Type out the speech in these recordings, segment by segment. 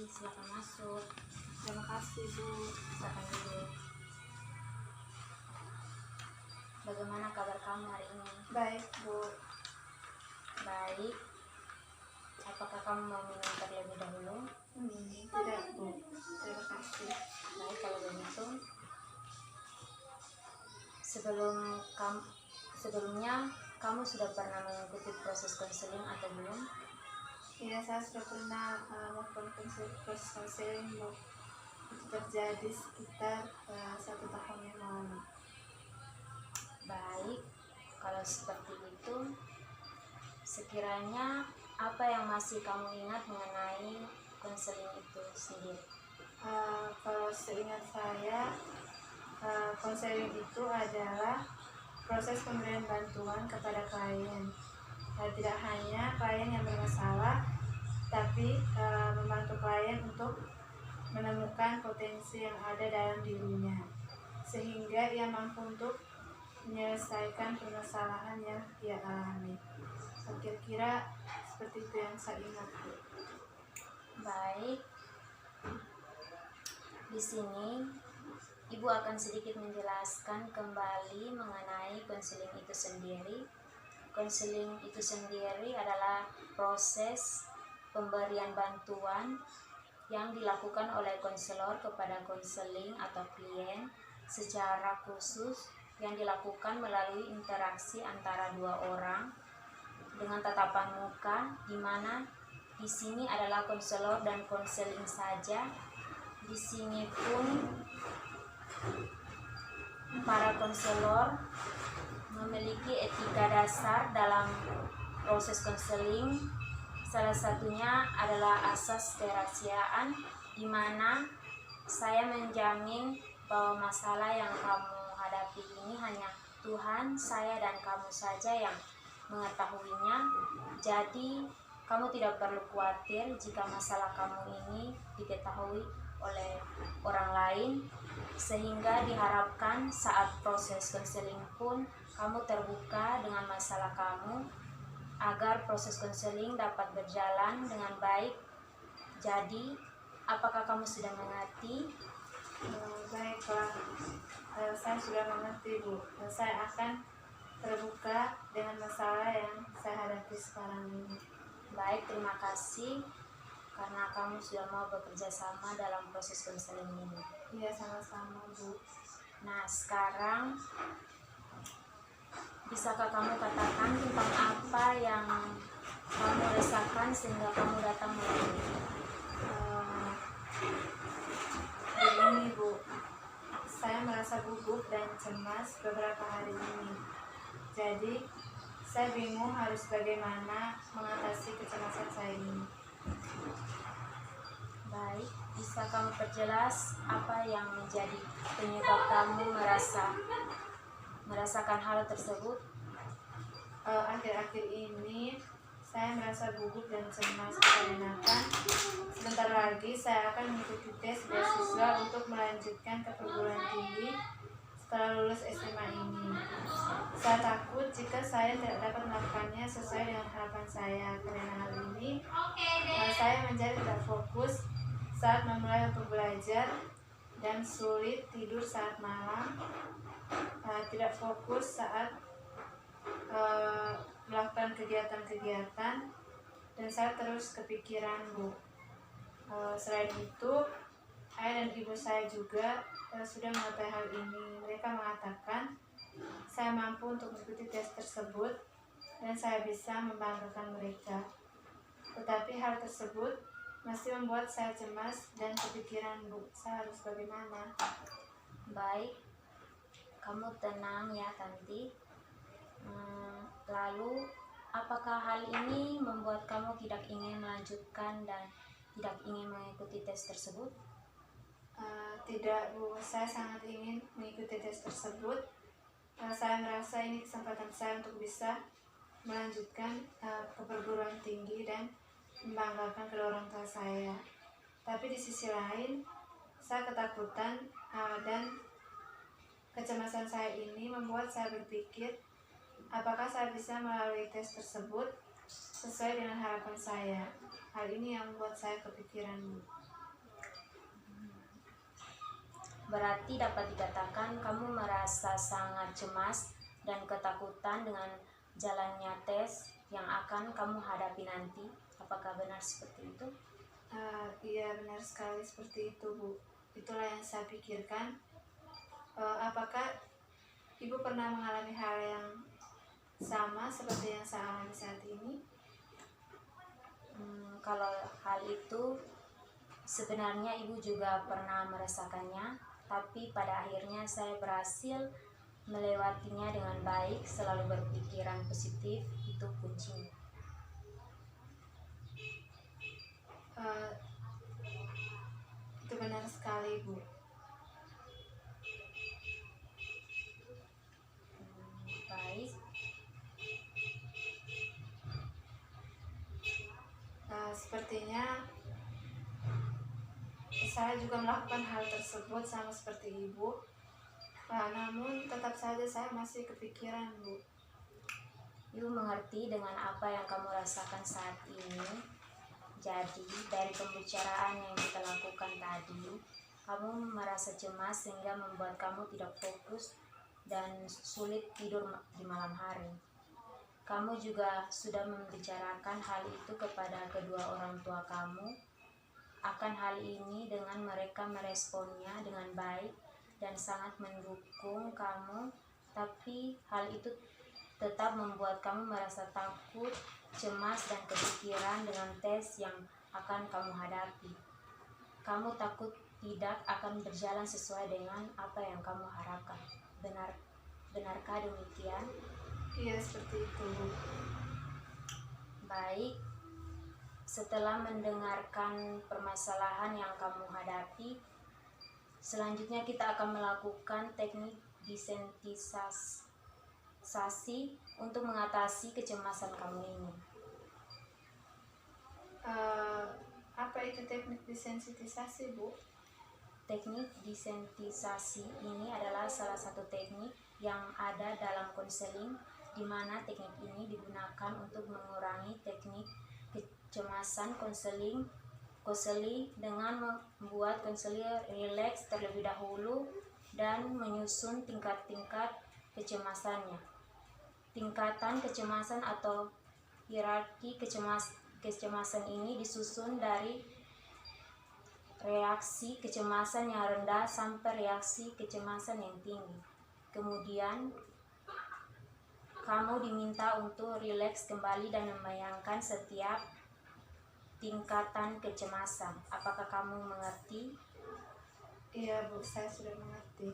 silakan masuk. Terima kasih, Bu. Silakan duduk. Bagaimana kabar kamu hari ini? Baik, Bu. Baik. Apakah kamu mau minum terlebih dahulu? Tidak, Bu. Terima kasih. Baik, kalau begitu. Sebelumnya kamu sudah pernah mengikuti proses konseling atau belum? Iya, saya sudah pernah melakukan proses konseling, Bu. Itu terjadi sekitar 1 tahun yang lalu. Baik, kalau seperti itu, sekiranya apa yang masih kamu ingat mengenai konseling itu sendiri? Kalau seingat saya, konseling itu adalah proses pemberian bantuan kepada klien. Tidak hanya klien yang bermasalah, tapi membantu klien untuk menemukan potensi yang ada dalam dirinya, sehingga ia mampu untuk menyelesaikan permasalahan yang ia alami. Kira-kira seperti itu yang saya ingat. Baik, di sini Ibu akan sedikit menjelaskan kembali mengenai konseling itu sendiri. Konseling itu sendiri adalah proses pemberian bantuan yang dilakukan oleh konselor kepada konseling atau klien secara khusus, yang dilakukan melalui interaksi antara dua orang dengan tatapan muka, di mana di sini adalah konselor dan konseling saja. Di sini pun para konselor memiliki etika dasar dalam proses konseling. Salah satunya adalah asas kerahasiaan, di mana saya menjamin bahwa masalah yang kamu hadapi ini hanya Tuhan, saya, dan kamu saja yang mengetahuinya. Jadi kamu tidak perlu khawatir jika masalah kamu ini diketahui oleh orang lain, sehingga diharapkan saat proses konseling pun kamu terbuka dengan masalah kamu agar proses konseling dapat berjalan dengan baik. Jadi, apakah kamu sudah mengerti? Baiklah, saya sudah mengerti, Bu. Saya akan terbuka dengan masalah yang saya hadapi sekarang ini. Baik, terima kasih karena kamu sudah mau bekerja sama dalam proses konseling ini. Iya, sama-sama, Bu. Nah, sekarang bisakah kamu katakan tentang apa yang kamu rasakan sehingga kamu datang menghubungi? Begini, Bu. Saya merasa gugup dan cemas beberapa hari ini. Jadi, saya bingung harus bagaimana mengatasi kecemasan saya ini. Baik, bisa kamu perjelas apa yang menjadi penyebab kamu merasakan hal tersebut? Akhir-akhir ini saya merasa gugup dan cemas dikarenakan sebentar lagi saya akan mengikuti tes beasiswa untuk melanjutkan ke perguruan tinggi setelah lulus SMA ini. Saya takut jika saya tidak dapat melakukannya sesuai dengan harapan saya. Karena hal ini, saya menjadi tidak fokus saat memulai untuk belajar dan sulit tidur saat malam, tidak fokus saat melakukan kegiatan-kegiatan, dan saya terus kepikiran, Bu. Selain itu, ayah dan ibu saya juga sudah mengetahui hal ini. Mereka mengatakan saya mampu untuk mengikuti tes tersebut dan saya bisa membanggakan mereka. Tetapi hal tersebut masih membuat saya cemas dan kepikiran, Bu. Saya harus bagaimana? Baik, kamu tenang ya, Tanti. Lalu, apakah hal ini membuat kamu tidak ingin melanjutkan dan tidak ingin mengikuti tes tersebut? Tidak, Bu. Saya sangat ingin mengikuti tes tersebut. Saya merasa ini kesempatan saya untuk bisa melanjutkan ke perguruan tinggi dan membanggakan kedua orang tua saya. Tapi di sisi lain, saya ketakutan dan kecemasan saya ini membuat saya berpikir, apakah saya bisa melalui tes tersebut sesuai dengan harapan saya. Hal ini yang membuat saya kepikiran. Berarti dapat dikatakan kamu merasa sangat cemas dan ketakutan dengan jalannya tes yang akan kamu hadapi nanti. Apakah benar seperti itu? Iya, benar sekali seperti itu, Bu. Itulah yang saya pikirkan. Apakah Ibu pernah mengalami hal yang sama seperti yang saya alami saat ini? Kalau hal itu sebenarnya ibu juga pernah merasakannya, tapi pada akhirnya saya berhasil melewatinya dengan baik. Selalu berpikiran positif, itu kuncinya. Itu benar sekali, Bu. Baik. Sepertinya saya juga melakukan hal tersebut sama seperti Ibu. Namun tetap saja saya masih kepikiran, Bu. Ibu mengerti dengan apa yang kamu rasakan saat ini. Jadi, dari pembicaraan yang kita lakukan tadi, kamu merasa cemas sehingga membuat kamu tidak fokus dan sulit tidur di malam hari. Kamu juga sudah membicarakan hal itu kepada kedua orang tua kamu. Akan hal ini dengan mereka meresponnya dengan baik dan sangat mendukung kamu, tapi hal itu tetap membuat kamu merasa takut, cemas, dan kepikiran dengan tes yang akan kamu hadapi. Kamu takut tidak akan berjalan sesuai dengan apa yang kamu harapkan. Benarkah demikian? Iya, seperti itu, Bu. Baik, setelah mendengarkan permasalahan yang kamu hadapi, selanjutnya kita akan melakukan teknik desensitisasi untuk mengatasi kecemasan kamu ini. Apa itu teknik desensitisasi, Bu? Teknik desensitisasi ini adalah salah satu teknik yang ada dalam konseling, di mana teknik ini digunakan untuk mengurangi teknik kecemasan konseling dengan membuat konselor rileks terlebih dahulu dan menyusun tingkat-tingkat kecemasannya. Tingkatan kecemasan atau hierarki kecemasan ini disusun dari reaksi kecemasan yang rendah sampai reaksi kecemasan yang tinggi. Kemudian kamu diminta untuk rileks kembali dan membayangkan setiap tingkatan kecemasan. Apakah kamu mengerti? Iya, Bu, saya sudah mengerti.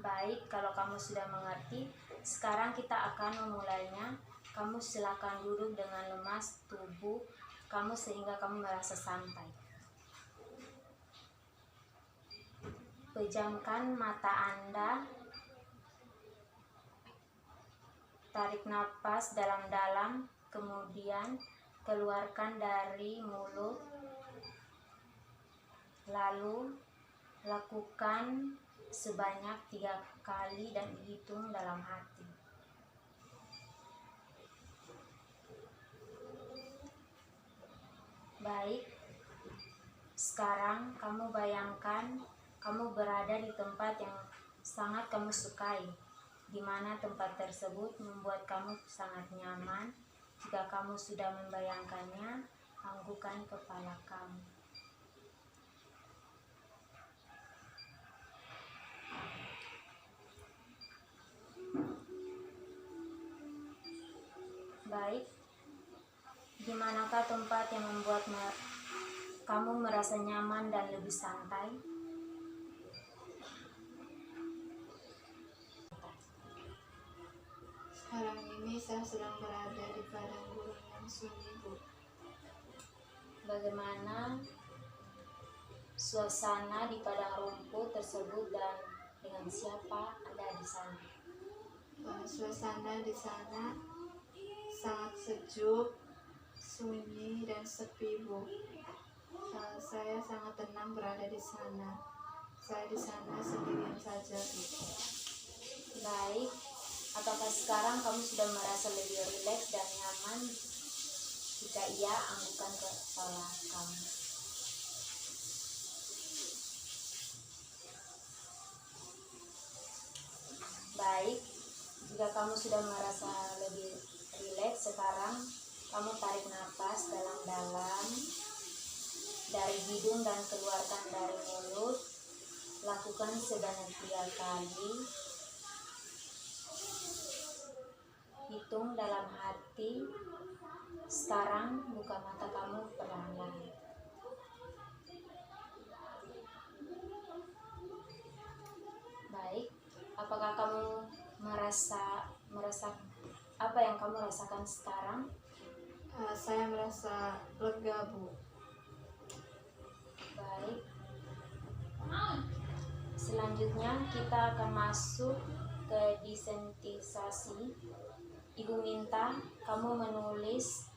Baik, kalau kamu sudah mengerti, sekarang kita akan memulainya. Kamu silakan duduk dengan lemas tubuh kamu sehingga kamu merasa santai. Pejamkan mata Anda. Tarik napas dalam-dalam, kemudian keluarkan dari mulut. Lalu lakukan sebanyak 3 kali dan hitung dalam hati. Baik, sekarang kamu bayangkan kamu berada di tempat yang sangat kamu sukai, di mana tempat tersebut membuat kamu sangat nyaman. Jika kamu sudah membayangkannya, anggukkan kepala kamu. Baik, di manakah tempat yang membuat kamu merasa nyaman dan lebih santai? Sekarang ini saya sedang berada di padang gurun yang sunyi, Bu. Bagaimana suasana di padang rumput tersebut dan dengan siapa Anda di sana? Suasana di sana sangat sejuk, sunyi, dan sepi, Bu. Saya sangat tenang berada di sana. Saya di sana sendirian saja, Bu. Baik, apakah sekarang kamu sudah merasa lebih rileks dan nyaman? Jika iya, anggukkan kepala kamu. Baik, jika kamu sudah merasa lebih rileks, sekarang kamu tarik nafas dalam-dalam dari hidung dan keluarkan dari mulut. Lakukan sebanyak 3 kali. Hitung dalam hati. Sekarang buka mata kamu perlahan-lahan. Baik, apakah kamu merasa apa yang kamu rasakan sekarang? Saya merasa lega, Bu. Baik. Selanjutnya kita akan masuk ke desensitisasi. Ibu minta kamu menulis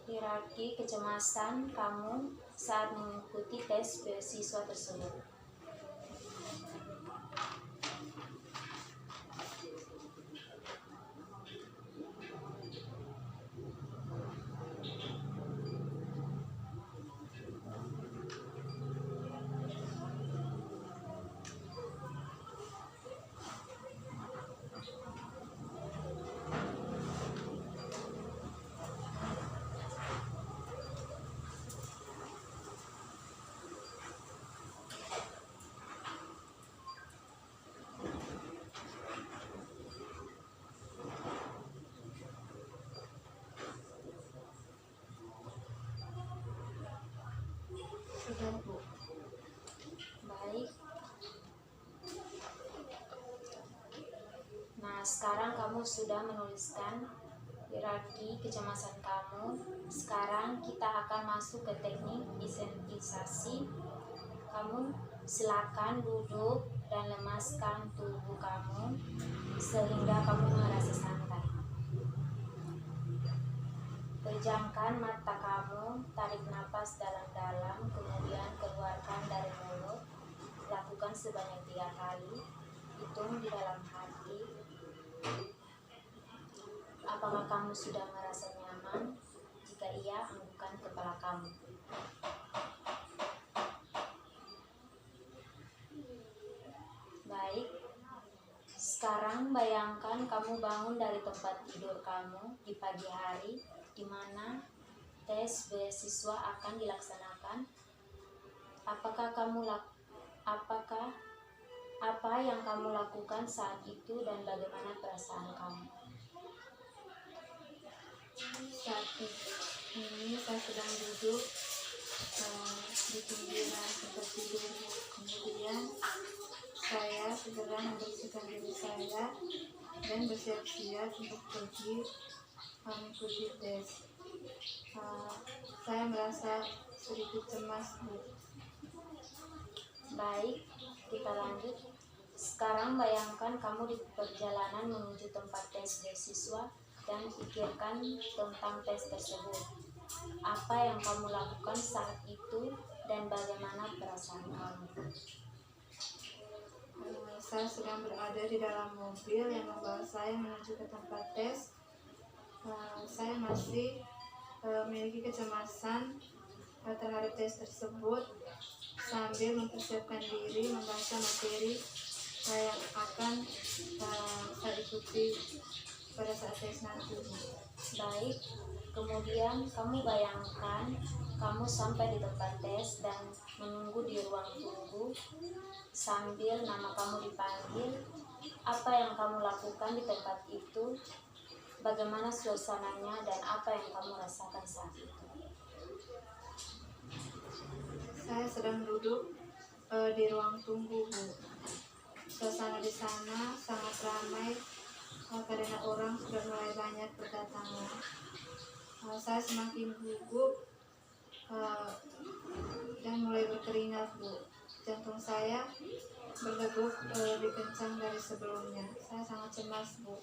hierarki kecemasan kamu saat mengikuti tes beasiswa tersebut. Sudah, Bu. Baik. Nah, sekarang kamu sudah menuliskan hierarki kecemasan kamu. Sekarang kita akan masuk ke teknik desensitisasi. Kamu silakan duduk dan lemaskan tubuh kamu sehingga kamu merasa santai. Pejamkan mata kamu, tarik nafas dalam-dalam, kemudian keluarkan dari mulut. Lakukan sebanyak 3 kali. Hitung di dalam hati. Apakah kamu sudah merasa nyaman? Jika iya, anggukkan kepala kamu. Baik. Sekarang bayangkan kamu bangun dari tempat tidur kamu di pagi hari, di mana tes beasiswa akan dilaksanakan. Apa yang kamu lakukan saat itu dan bagaimana perasaan kamu? Saat ini saya sedang duduk di pinggiran tempat tidur. Kemudian saya segera membersihkan diri saya dan bersiap-siap untuk pergi mengikuti tes. Saya merasa sedikit cemas, Bu. Baik, kita lanjut. Sekarang bayangkan kamu di perjalanan menuju tempat tes beasiswa dan pikirkan tentang tes tersebut. Apa yang kamu lakukan saat itu dan bagaimana perasaan kamu? Saya sedang berada di dalam mobil yang membawa saya menuju ke tempat tes. Saya masih memiliki kecemasan terhadap tes tersebut sambil mempersiapkan diri membaca materi yang akan saya ikuti pada saat tes nanti. Baik, kemudian kamu bayangkan kamu sampai di tempat tes dan menunggu di ruang tunggu sambil nama kamu dipanggil. Apa yang kamu lakukan di tempat itu? Bagaimana suasananya dan apa yang kamu rasakan saat itu? Saya sedang duduk di ruang tunggu, Bu. Suasana di sana sangat ramai karena orang sudah mulai banyak berdatangan. Saya semakin gugup dan mulai berkeringat, Bu. Jantung saya berdegup lebih kencang dari sebelumnya. Saya sangat cemas, Bu.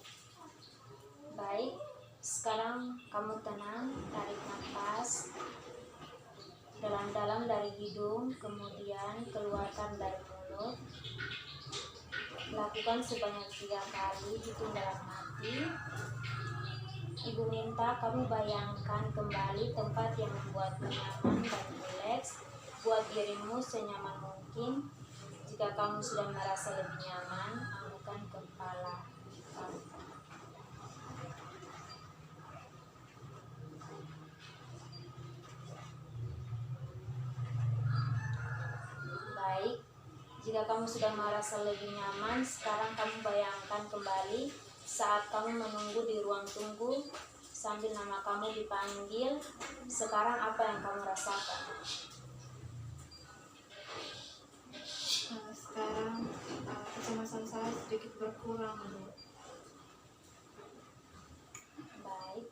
Baik, sekarang kamu tenang, tarik nafas dalam-dalam dari hidung, kemudian keluarkan dari mulut. Lakukan sebanyak 3 kali, hitung dalam hati. Ibu minta kamu bayangkan kembali tempat yang membuatmu nyaman dan rileks. Buat dirimu senyaman mungkin. Jika kamu sudah merasa lebih nyaman, anggukan kepala. Jika kamu sudah merasa lebih nyaman, sekarang kamu bayangkan kembali saat kamu menunggu di ruang tunggu sambil nama kamu dipanggil. Sekarang apa yang kamu rasakan? Sekarang kecemasan saya sedikit berkurang, Bu. Baik.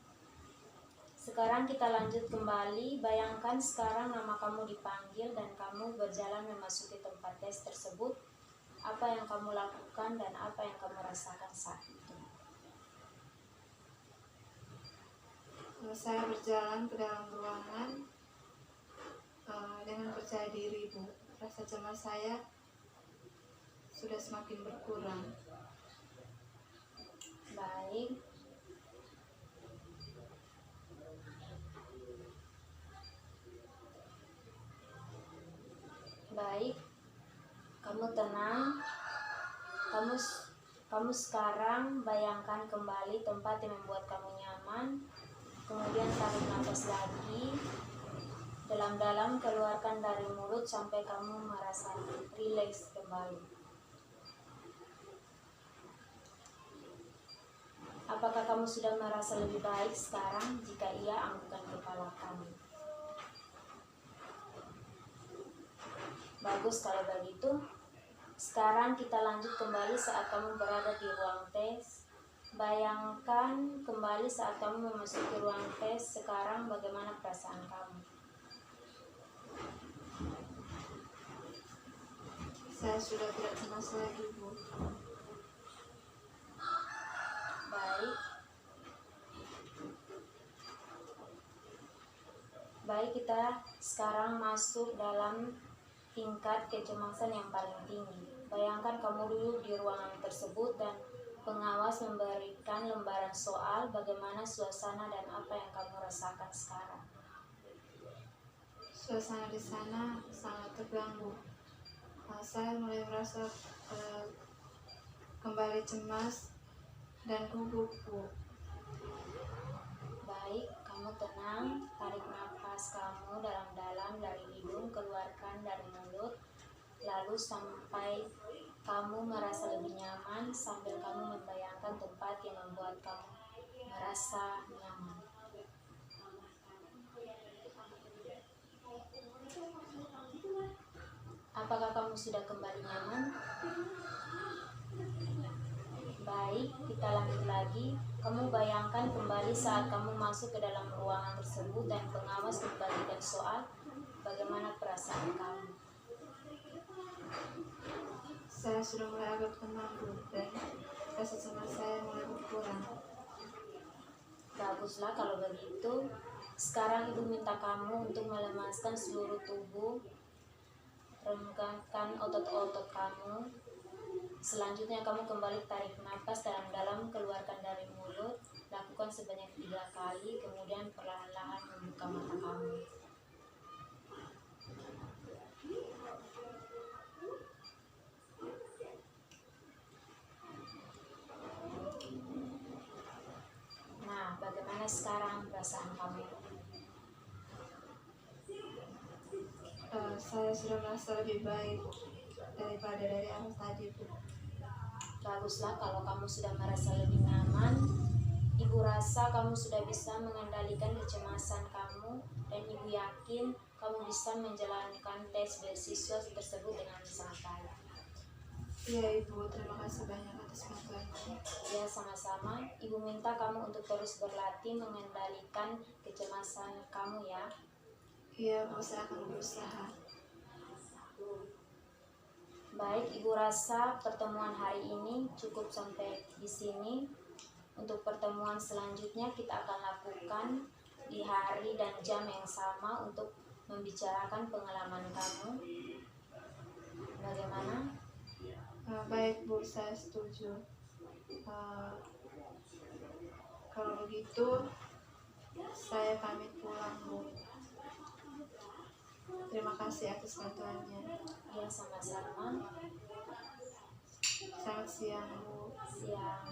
Sekarang kita lanjut kembali. Bayangkan sekarang nama kamu dipanggil dan kamu berjalan memasuki tempat tes tersebut. Apa yang kamu lakukan dan apa yang kamu rasakan saat itu? Saya berjalan ke dalam ruangan dengan percaya diri, Bu. Rasa cemas saya sudah semakin berkurang. Baik. Baik. Kamu tenang. Kamu sekarang bayangkan kembali tempat yang membuat kamu nyaman. Kemudian tarik nafas lagi. Dalam-dalam keluarkan dari mulut sampai kamu merasa rileks kembali. Apakah kamu sudah merasa lebih baik sekarang? Jika iya, anggukan kepala kamu. Bagus kalau begitu. Sekarang kita lanjut kembali saat kamu berada di ruang tes. Bayangkan kembali saat kamu memasuki ruang tes. Sekarang bagaimana perasaan kamu? Saya sudah tidak cemas lagi, Bu. Baik. Baik, kita sekarang masuk dalam tingkat kecemasan yang paling tinggi. Bayangkan kamu duduk di ruangan tersebut dan pengawas memberikan lembaran soal. Bagaimana suasana dan apa yang kamu rasakan sekarang? Suasana di sana sangat tegang, Bu. Saya mulai merasa kembali cemas dan gugup, Bu. Baik, kamu tenang. Tarik nafas kamu dalam-dalam dari hidung, keluarkan dari mulut. Lalu sampai kamu merasa lebih nyaman sambil kamu membayangkan tempat yang membuat kamu merasa nyaman. Apakah kamu sudah kembali nyaman? Baik, kita lanjut lagi. Kamu bayangkan kembali saat kamu masuk ke dalam ruangan tersebut dan pengawas membagikan soal. Bagaimana perasaan kamu? Saya sudah mulai agak tenang, Bu, dan rasa cemas saya mulai berkurang. Baguslah kalau begitu. Sekarang Ibu minta kamu untuk melemaskan seluruh tubuh. Renggangkan otot-otot kamu. Selanjutnya kamu kembali tarik nafas dalam-dalam, keluarkan dari mulut. Lakukan sebanyak 3 kali, kemudian perlahan-lahan membuka mata kamu. Nah, bagaimana sekarang perasaan kamu? Saya sudah merasa lebih baik daripada dari awal tadi, Bu. Baguslah kalau kamu sudah merasa lebih nyaman. Ibu rasa kamu sudah bisa mengendalikan kecemasan kamu dan Ibu yakin kamu bisa menjalankan tes beasiswa tersebut dengan sangat baik. Iya, Ibu, terima kasih banyak atas bantuannya. Ya, sama-sama. Ibu minta kamu untuk terus berlatih mengendalikan kecemasan kamu ya. Iya, Bu, saya akan berusaha. Baik, Ibu rasa pertemuan hari ini cukup sampai di sini. Untuk pertemuan selanjutnya kita akan lakukan di hari dan jam yang sama untuk membicarakan pengalaman kamu. Bagaimana? Baik, Bu, saya setuju. Kalau begitu, saya pamit pulang, Bu. Terima kasih atas bantuannya. Ya, sama-sama. Selamat siang, Bu. Siang.